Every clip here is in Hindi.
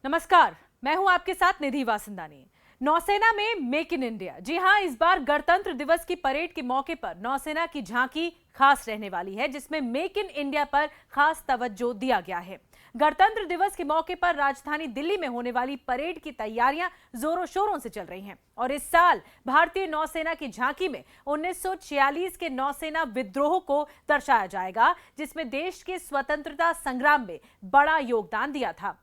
नमस्कार, मैं हूं आपके साथ निधि वासंदानी। नौसेना में मेक इन इंडिया। जी हां, इस बार गणतंत्र दिवस की परेड के मौके पर नौसेना की झांकी खास रहने वाली है, जिसमें मेक इन इंडिया पर खास तवज्जो दिया गया है। गणतंत्र दिवस के मौके पर राजधानी दिल्ली में होने वाली परेड की तैयारियां जोरों शोरों से चल रही हैं और इस साल भारतीय नौसेना की झांकी में 1946 के नौसेना विद्रोह को दर्शाया जाएगा, जिसमें देश के स्वतंत्रता संग्राम में बड़ा योगदान दिया था।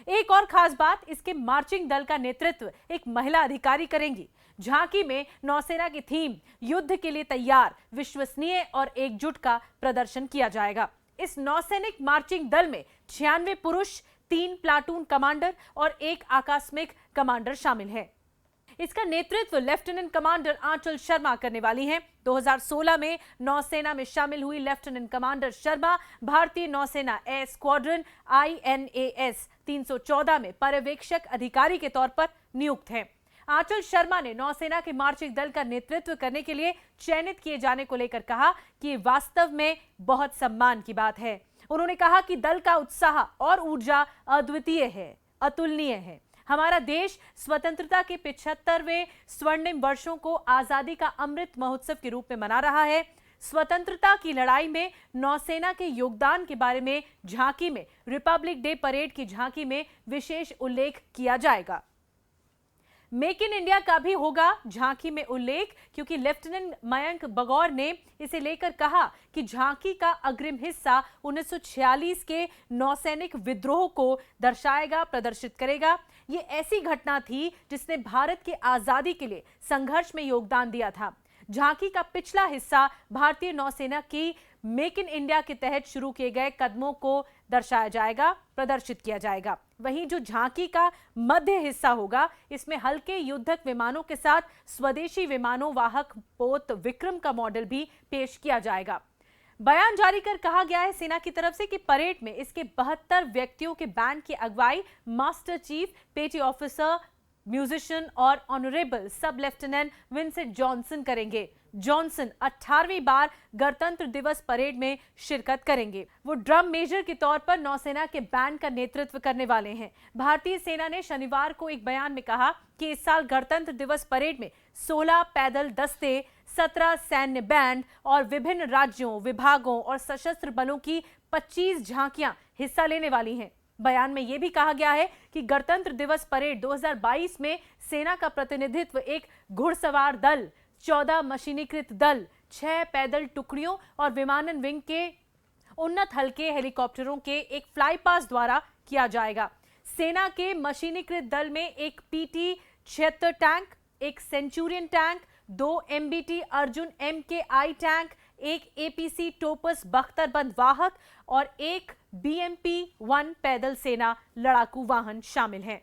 एक और खास बात, इसके मार्चिंग दल का नेतृत्व एक महिला अधिकारी करेंगी। झांकी में नौसेना की थीम युद्ध के लिए तैयार, विश्वसनीय और एकजुट का प्रदर्शन किया जाएगा। इस नौसैनिक मार्चिंग दल में 96 पुरुष, 3 प्लाटून कमांडर और 1 आकस्मिक कमांडर शामिल है। इसका नेतृत्व लेफ्टिनेंट कमांडर आंचल शर्मा करने वाली हैं। 2016 में नौसेना में शामिल हुई लेफ्टिनेंट कमांडर शर्मा भारतीय नौसेना एयर स्क्वाड्रन INAS 314 में पर्यवेक्षक अधिकारी के तौर पर नियुक्त हैं। आंचल शर्मा ने नौसेना के मार्चिंग दल का नेतृत्व करने के लिए चयनित किए जाने को लेकर कहा कि ये वास्तव में बहुत सम्मान की बात है। उन्होंने कहा कि दल का उत्साह और ऊर्जा अद्वितीय है, अतुलनीय है। हमारा देश स्वतंत्रता के 75वें स्वर्णिम वर्षों को आजादी का अमृत महोत्सव के रूप में मना रहा है। स्वतंत्रता की लड़ाई में नौसेना के योगदान के बारे में झांकी में रिपब्लिक डे परेड की झांकी में विशेष उल्लेख किया जाएगा। मेक इन इंडिया का भी होगा झांकी में उल्लेख, क्योंकि लेफ्टिनेंट मयंक बगौर ने इसे लेकर कहा कि झांकी का अग्रिम हिस्सा 1946 के नौसैनिक विद्रोह को दर्शाएगा, प्रदर्शित करेगा। ये ऐसी घटना थी जिसने भारत की आजादी के लिए संघर्ष में योगदान दिया था। झांकी का पिछला हिस्सा भारतीय नौसेना की मेक इन इंडिया के तहत शुरू किए गए कदमों को दर्शाया जाएगा, प्रदर्शित किया जाएगा। वहीं जो झांकी का मध्य हिस्सा होगा, इसमें हल्के युद्धक विमानों के साथ स्वदेशी विमानों वाहक पोत विक्रम का मॉडल भी पेश किया जाएगा। बयान जारी कर कहा गया है सेना की तरफ से कि परेड में इसके 72 व्यक्तियों के बैंड की अगुवाई मास्टर चीफ, पेटी ऑफिसर, म्यूजिशियन और ऑनरेबल सब लेफ्टिनेंट विंसेंट जॉनसन करेंगे। जॉनसन 18वीं बार गणतंत्र दिवस परेड में शिरकत करेंगे। वो ड्रम मेजर के तौर पर नौसेना के बैंड का नेतृत्व करने वाले हैं। भारतीय सेना ने शनिवार को एक बयान में कहा कि इस साल गणतंत्र दिवस परेड में 16 पैदल दस्ते, 17 सैन्य बैंड और विभिन्न राज्यों, विभागों और सशस्त्र बलों की 25 झांकियां हिस्सा लेने वाली हैं। बयान में यह भी कहा गया है कि गणतंत्र दिवस परेड 2022 में सेना का प्रतिनिधित्व एक घुड़सवार दल, 14 मशीनीकृत दल, 6 पैदल टुकड़ियों और विमानन विंग के उन्नत हल्के हेलीकॉप्टरों के एक फ्लाई पास द्वारा किया जाएगा। सेना के मशीनीकृत दल में एक PT-76 टैंक, एक Centurion tank, 2 MBT Arjun MKI tank, एक APC टोपस बख्तरबंद वाहक और एक BMP-1 पैदल सेना लड़ाकू वाहन शामिल हैं।